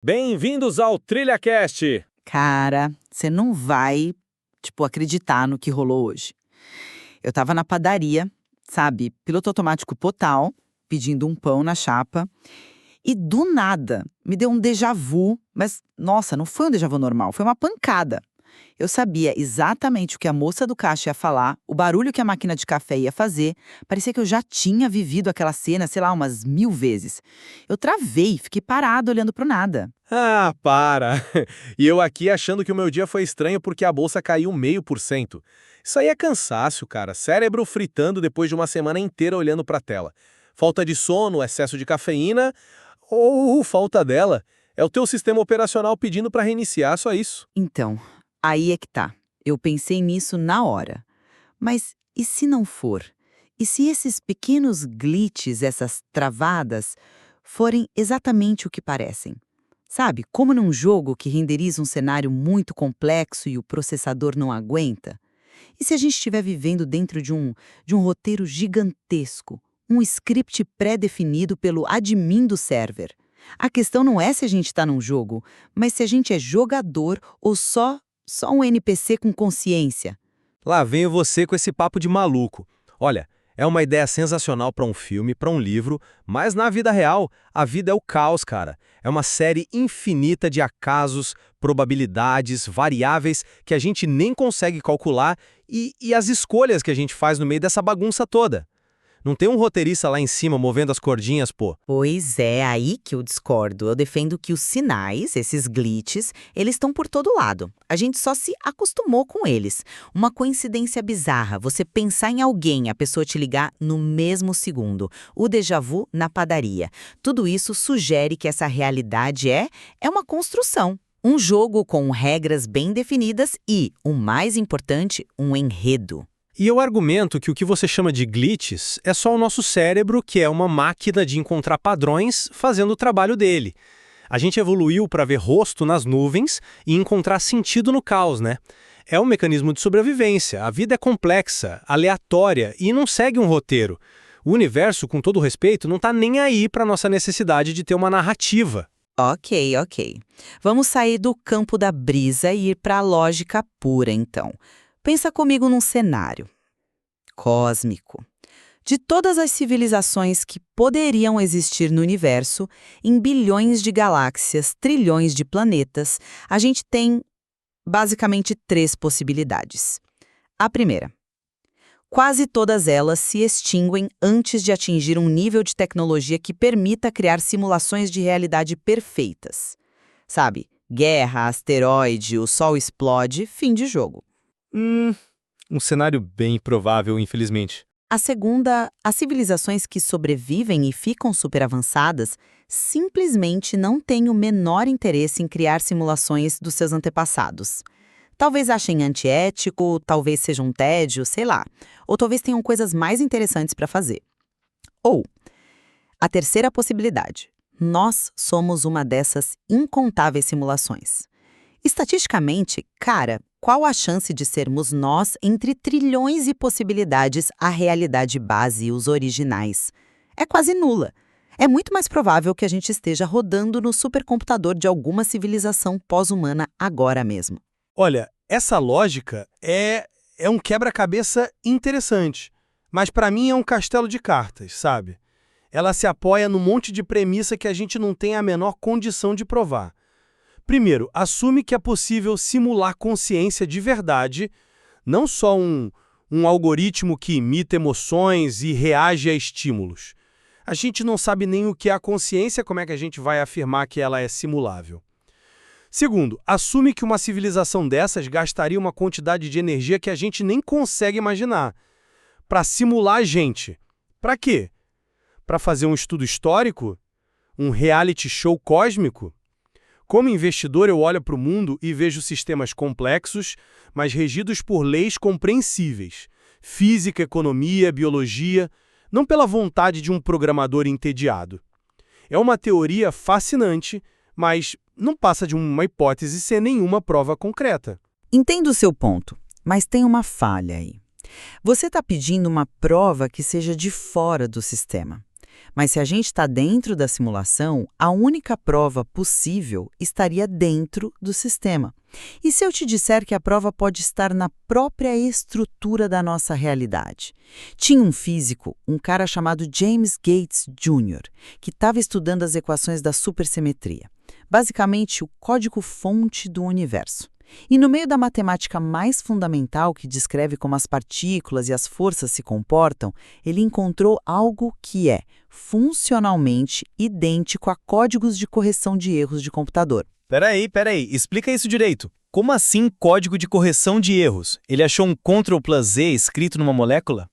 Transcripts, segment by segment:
Bem-vindos ao TrilhaCast! Cara, você não vai, acreditar no que rolou hoje. Eu tava na padaria, sabe, piloto automático total, pedindo um pão na chapa, e do nada me deu um déjà vu, mas, nossa, não foi um déjà vu normal, foi uma pancada. Eu sabia exatamente o que a moça do caixa ia falar, o barulho que a máquina de café ia fazer, parecia que eu já tinha vivido aquela cena, sei lá, umas 1000 vezes. Eu travei, fiquei parado olhando pro nada. Ah, para! E eu aqui achando que o meu dia foi estranho porque a bolsa caiu 0,5%. Isso aí é cansaço, cara. Cérebro fritando depois de uma semana inteira olhando pra tela. Falta de sono, excesso de cafeína ou falta dela. É o teu sistema operacional pedindo pra reiniciar, só isso. Então, aí é que tá. Eu pensei nisso na hora. Mas e se não for? E se esses pequenos glitches, essas travadas, forem exatamente o que parecem? Sabe, como num jogo que renderiza um cenário muito complexo e o processador não aguenta? E se a gente estiver vivendo dentro de um roteiro gigantesco, um script pré-definido pelo admin do server? A questão não é se a gente está num jogo, mas se a gente é jogador ou só um NPC com consciência. Lá venho você com esse papo de maluco. Olha, é uma ideia sensacional para um filme, para um livro, mas na vida real, a vida é o caos, cara. É uma série infinita de acasos, probabilidades, variáveis que a gente nem consegue calcular e as escolhas que a gente faz no meio dessa bagunça toda. Não tem um roteirista lá em cima movendo as cordinhas, pô. Pois é, aí que eu discordo. Eu defendo que os sinais, esses glitches, eles estão por todo lado. A gente só se acostumou com eles. Uma coincidência bizarra, você pensar em alguém, a pessoa te ligar no mesmo segundo. O déjà vu na padaria. Tudo isso sugere que essa realidade é uma construção. Um jogo com regras bem definidas e, o mais importante, um enredo. E eu argumento que o que você chama de glitches é só o nosso cérebro, que é uma máquina de encontrar padrões fazendo o trabalho dele. A gente evoluiu para ver rosto nas nuvens e encontrar sentido no caos, né? É um mecanismo de sobrevivência. A vida é complexa, aleatória e não segue um roteiro. O universo, com todo respeito, não está nem aí para nossa necessidade de ter uma narrativa. Ok. Vamos sair do campo da brisa e ir para a lógica pura, então. Pensa comigo num cenário cósmico. De todas as civilizações que poderiam existir no universo, em bilhões de galáxias, trilhões de planetas, a gente tem basicamente 3 possibilidades. A primeira: quase todas elas se extinguem antes de atingir um nível de tecnologia que permita criar simulações de realidade perfeitas. Sabe, guerra, asteroide, o Sol explode, fim de jogo. Um cenário bem improvável, infelizmente. A segunda, as civilizações que sobrevivem e ficam superavançadas simplesmente não têm o menor interesse em criar simulações dos seus antepassados. Talvez achem antiético, talvez seja um tédio, sei lá. Ou talvez tenham coisas mais interessantes para fazer. Ou, a terceira possibilidade, nós somos uma dessas incontáveis simulações. Estatisticamente, cara, qual a chance de sermos nós entre trilhões de possibilidades a realidade base e os originais? É quase nula. É muito mais provável que a gente esteja rodando no supercomputador de alguma civilização pós-humana agora mesmo. Olha, essa lógica é um quebra-cabeça interessante, mas para mim é um castelo de cartas, sabe? Ela se apoia num monte de premissa que a gente não tem a menor condição de provar. Primeiro, assume que é possível simular consciência de verdade, não só um algoritmo que imita emoções e reage a estímulos. A gente não sabe nem o que é a consciência, como é que a gente vai afirmar que ela é simulável? Segundo, assume que uma civilização dessas gastaria uma quantidade de energia que a gente nem consegue imaginar. Para simular a gente. Para quê? Para fazer um estudo histórico? Um reality show cósmico? Como investidor, eu olho para o mundo e vejo sistemas complexos, mas regidos por leis compreensíveis. Física, economia, biologia, não pela vontade de um programador entediado. É uma teoria fascinante, mas não passa de uma hipótese sem nenhuma prova concreta. Entendo o seu ponto, mas tem uma falha aí. Você está pedindo uma prova que seja de fora do sistema. Mas se a gente está dentro da simulação, a única prova possível estaria dentro do sistema. E se eu te disser que a prova pode estar na própria estrutura da nossa realidade? Tinha um físico, um cara chamado James Gates Jr., que estava estudando as equações da supersimetria, basicamente o código-fonte do universo. E no meio da matemática mais fundamental, que descreve como as partículas e as forças se comportam, ele encontrou algo que é funcionalmente idêntico a códigos de correção de erros de computador. Peraí, explica isso direito. Como assim código de correção de erros? Ele achou um Ctrl+Z escrito numa molécula?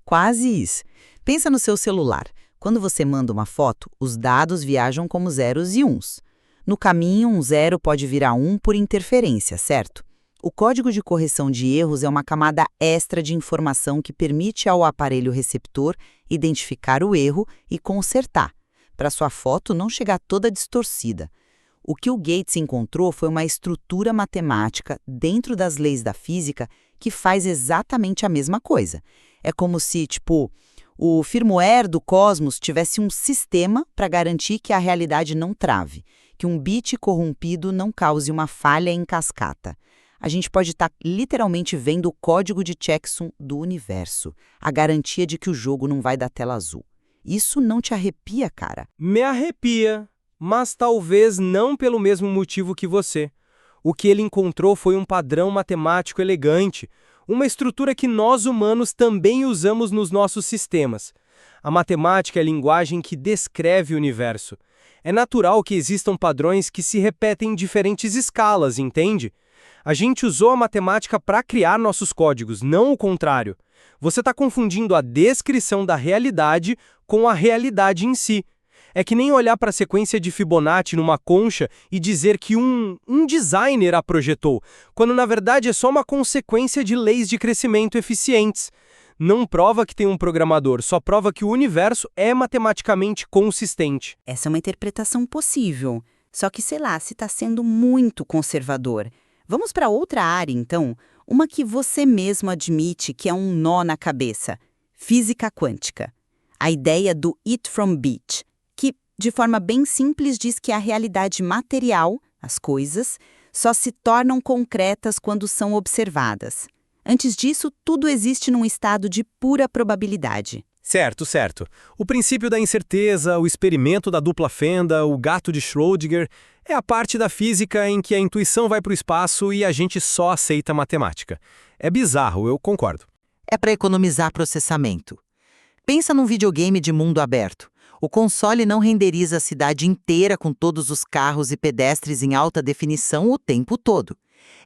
Quase isso. Pensa no seu celular. Quando você manda uma foto, os dados viajam como zeros e uns. No caminho, um zero pode virar um por interferência, certo? O código de correção de erros é uma camada extra de informação que permite ao aparelho receptor identificar o erro e consertar, para sua foto não chegar toda distorcida. O que o Gates encontrou foi uma estrutura matemática dentro das leis da física que faz exatamente a mesma coisa. É como se, o firmware do cosmos tivesse um sistema para garantir que a realidade não trave, que um bit corrompido não cause uma falha em cascata. A gente pode estar literalmente vendo o código de checksum do universo, a garantia de que o jogo não vai dar tela azul. Isso não te arrepia, cara? Me arrepia, mas talvez não pelo mesmo motivo que você. O que ele encontrou foi um padrão matemático elegante, uma estrutura que nós humanos também usamos nos nossos sistemas. A matemática é a linguagem que descreve o universo. É natural que existam padrões que se repetem em diferentes escalas, entende? A gente usou a matemática para criar nossos códigos, não o contrário. Você está confundindo a descrição da realidade com a realidade em si. É que nem olhar para a sequência de Fibonacci numa concha e dizer que um designer a projetou, quando na verdade é só uma consequência de leis de crescimento eficientes. Não prova que tem um programador, só prova que o universo é matematicamente consistente. Essa é uma interpretação possível, só que sei lá, se está sendo muito conservador. Vamos para outra área, então, uma que você mesmo admite que é um nó na cabeça: física quântica. A ideia do it from bit, que, de forma bem simples, diz que a realidade material, as coisas, só se tornam concretas quando são observadas. Antes disso, tudo existe num estado de pura probabilidade. Certo. O princípio da incerteza, o experimento da dupla fenda, o gato de Schrödinger, é a parte da física em que a intuição vai para o espaço e a gente só aceita a matemática. É bizarro, eu concordo. É para economizar processamento. Pensa num videogame de mundo aberto. O console não renderiza a cidade inteira com todos os carros e pedestres em alta definição o tempo todo.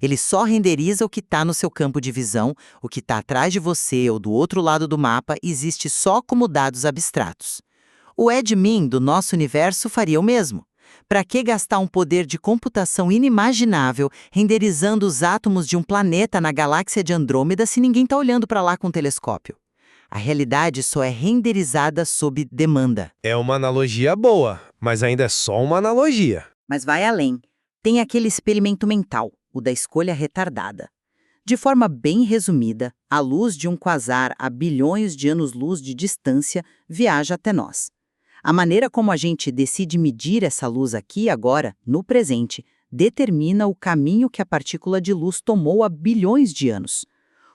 Ele só renderiza o que está no seu campo de visão, o que está atrás de você ou do outro lado do mapa existe só como dados abstratos. O admin do nosso universo faria o mesmo. Para que gastar um poder de computação inimaginável renderizando os átomos de um planeta na galáxia de Andrômeda se ninguém está olhando para lá com um telescópio? A realidade só é renderizada sob demanda. É uma analogia boa, mas ainda é só uma analogia. Mas vai além. Tem aquele experimento mental, o da escolha retardada. De forma bem resumida, a luz de um quasar a bilhões de anos-luz de distância viaja até nós. A maneira como a gente decide medir essa luz aqui e agora, no presente, determina o caminho que a partícula de luz tomou há bilhões de anos.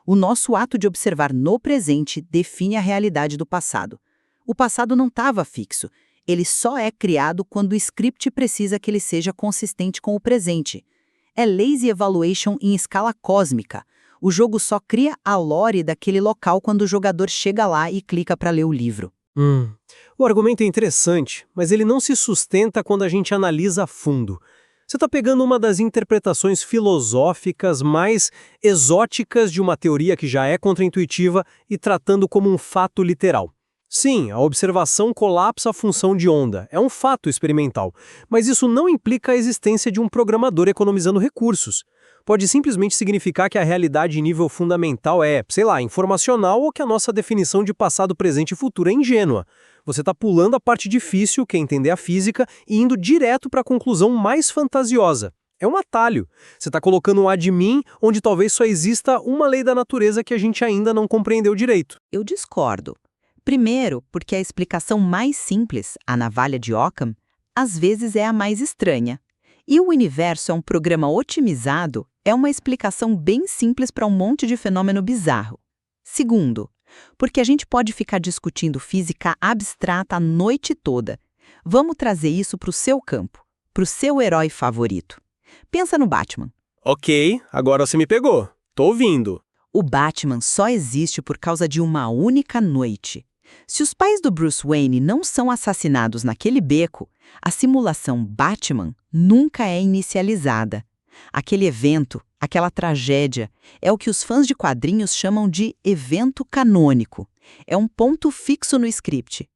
O nosso ato de observar no presente define a realidade do passado. O passado não estava fixo. Ele só é criado quando o script precisa que ele seja consistente com o presente. É lazy evaluation em escala cósmica. O jogo só cria a lore daquele local quando o jogador chega lá e clica para ler o livro. O argumento é interessante, mas ele não se sustenta quando a gente analisa a fundo. Você está pegando uma das interpretações filosóficas mais exóticas de uma teoria que já é contraintuitiva e tratando como um fato literal. Sim, a observação colapsa a função de onda, é um fato experimental, mas isso não implica a existência de um programador economizando recursos. Pode simplesmente significar que a realidade em nível fundamental é, informacional ou que a nossa definição de passado, presente e futuro é ingênua. Você está pulando a parte difícil, que é entender a física, e indo direto para a conclusão mais fantasiosa. É um atalho. Você está colocando um admin onde talvez só exista uma lei da natureza que a gente ainda não compreendeu direito. Eu discordo. Primeiro, porque a explicação mais simples, a navalha de Occam, às vezes é a mais estranha. E o universo é um programa otimizado, é uma explicação bem simples para um monte de fenômeno bizarro. Segundo, porque a gente pode ficar discutindo física abstrata a noite toda. Vamos trazer isso para o seu campo, para o seu herói favorito. Pensa no Batman. Ok, agora você me pegou. Tô ouvindo. O Batman só existe por causa de uma única noite. Se os pais do Bruce Wayne não são assassinados naquele beco, a simulação Batman nunca é inicializada. Aquele evento, aquela tragédia, é o que os fãs de quadrinhos chamam de evento canônico. É um ponto fixo no script.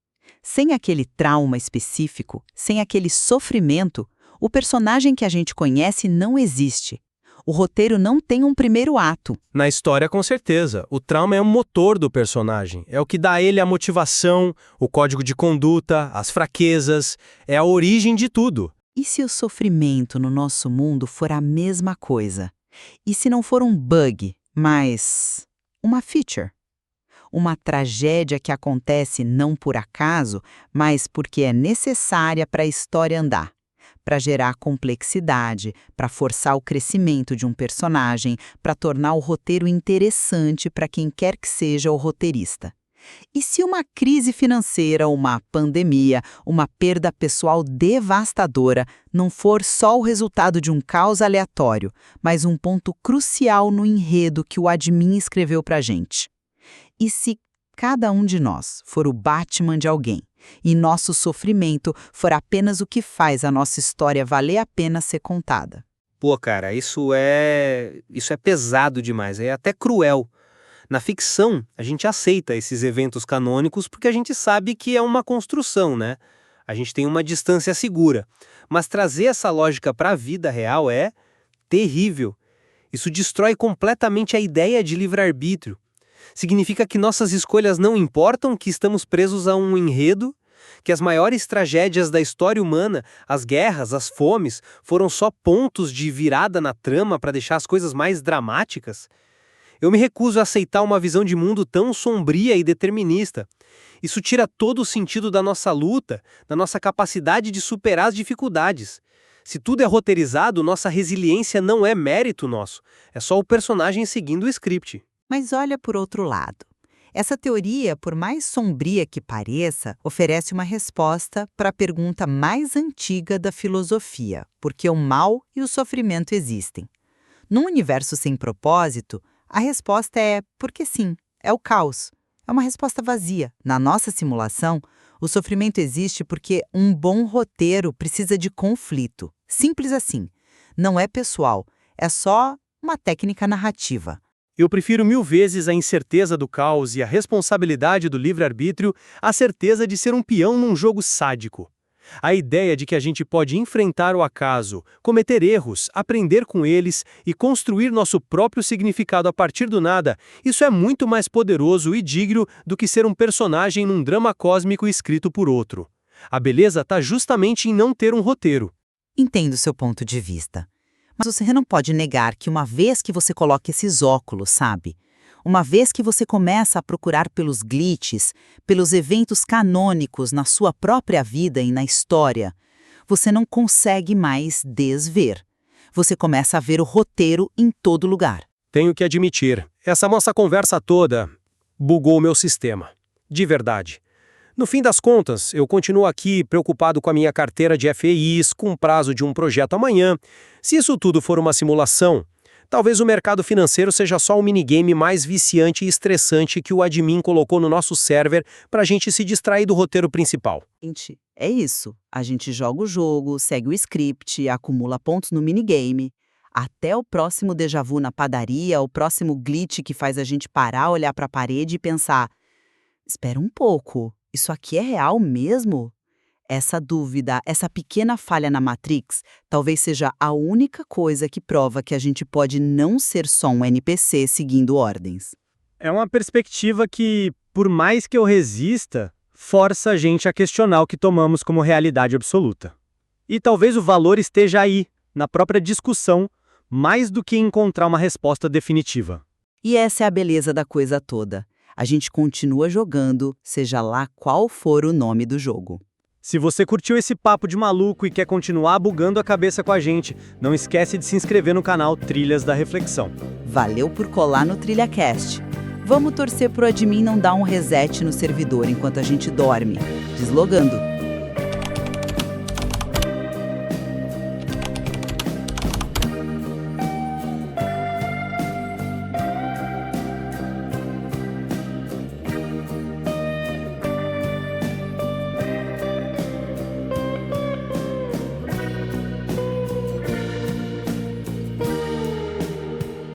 Sem aquele trauma específico, sem aquele sofrimento, o personagem que a gente conhece não existe. O roteiro não tem um primeiro ato. Na história, com certeza. O trauma é o motor do personagem. É o que dá a ele a motivação, o código de conduta, as fraquezas. É a origem de tudo. E se o sofrimento no nosso mundo for a mesma coisa? E se não for um bug, mas uma feature? Uma tragédia que acontece não por acaso, mas porque é necessária para a história andar. Para gerar complexidade, para forçar o crescimento de um personagem, para tornar o roteiro interessante para quem quer que seja o roteirista. E se uma crise financeira, uma pandemia, uma perda pessoal devastadora não for só o resultado de um caos aleatório, mas um ponto crucial no enredo que o admin escreveu para a gente? E se cada um de nós for o Batman de alguém, e nosso sofrimento for apenas o que faz a nossa história valer a pena ser contada? Pô, cara, isso é pesado demais, é até cruel. Na ficção, a gente aceita esses eventos canônicos porque a gente sabe que é uma construção, né? A gente tem uma distância segura. Mas trazer essa lógica para a vida real é terrível. Isso destrói completamente a ideia de livre-arbítrio. Significa que nossas escolhas não importam, que estamos presos a um enredo, que as maiores tragédias da história humana, as guerras, as fomes, foram só pontos de virada na trama para deixar as coisas mais dramáticas. Eu me recuso a aceitar uma visão de mundo tão sombria e determinista. Isso tira todo o sentido da nossa luta, da nossa capacidade de superar as dificuldades. Se tudo é roteirizado, nossa resiliência não é mérito nosso. É só o personagem seguindo o script. Mas olha por outro lado. Essa teoria, por mais sombria que pareça, oferece uma resposta para a pergunta mais antiga da filosofia: por que o mal e o sofrimento existem? Num universo sem propósito, a resposta é porque sim, é o caos. É uma resposta vazia. Na nossa simulação, o sofrimento existe porque um bom roteiro precisa de conflito. Simples assim. Não é pessoal, é só uma técnica narrativa. Eu prefiro 1000 vezes a incerteza do caos e a responsabilidade do livre-arbítrio à certeza de ser um peão num jogo sádico. A ideia de que a gente pode enfrentar o acaso, cometer erros, aprender com eles e construir nosso próprio significado a partir do nada, isso é muito mais poderoso e digno do que ser um personagem num drama cósmico escrito por outro. A beleza está justamente em não ter um roteiro. Entendo o seu ponto de vista. Mas você não pode negar que uma vez que você coloca esses óculos, sabe? Uma vez que você começa a procurar pelos glitches, pelos eventos canônicos na sua própria vida e na história, você não consegue mais desver. Você começa a ver o roteiro em todo lugar. Tenho que admitir, essa nossa conversa toda bugou o meu sistema. De verdade. No fim das contas, eu continuo aqui preocupado com a minha carteira de FIIs, com o prazo de um projeto amanhã. Se isso tudo for uma simulação, talvez o mercado financeiro seja só um minigame mais viciante e estressante que o admin colocou no nosso server para a gente se distrair do roteiro principal. Gente, é isso. A gente joga o jogo, segue o script, acumula pontos no minigame. Até o próximo déjà vu na padaria, o próximo glitch que faz a gente parar, olhar para a parede e pensar: espera um pouco, isso aqui é real mesmo? Essa dúvida, essa pequena falha na Matrix, talvez seja a única coisa que prova que a gente pode não ser só um NPC seguindo ordens. É uma perspectiva que, por mais que eu resista, força a gente a questionar o que tomamos como realidade absoluta. E talvez o valor esteja aí, na própria discussão, mais do que encontrar uma resposta definitiva. E essa é a beleza da coisa toda. A gente continua jogando, seja lá qual for o nome do jogo. Se você curtiu esse papo de maluco e quer continuar bugando a cabeça com a gente, não esquece de se inscrever no canal Trilhas da Reflexão. Valeu por colar no TrilhaCast. Vamos torcer pro admin não dar um reset no servidor enquanto a gente dorme. Deslogando.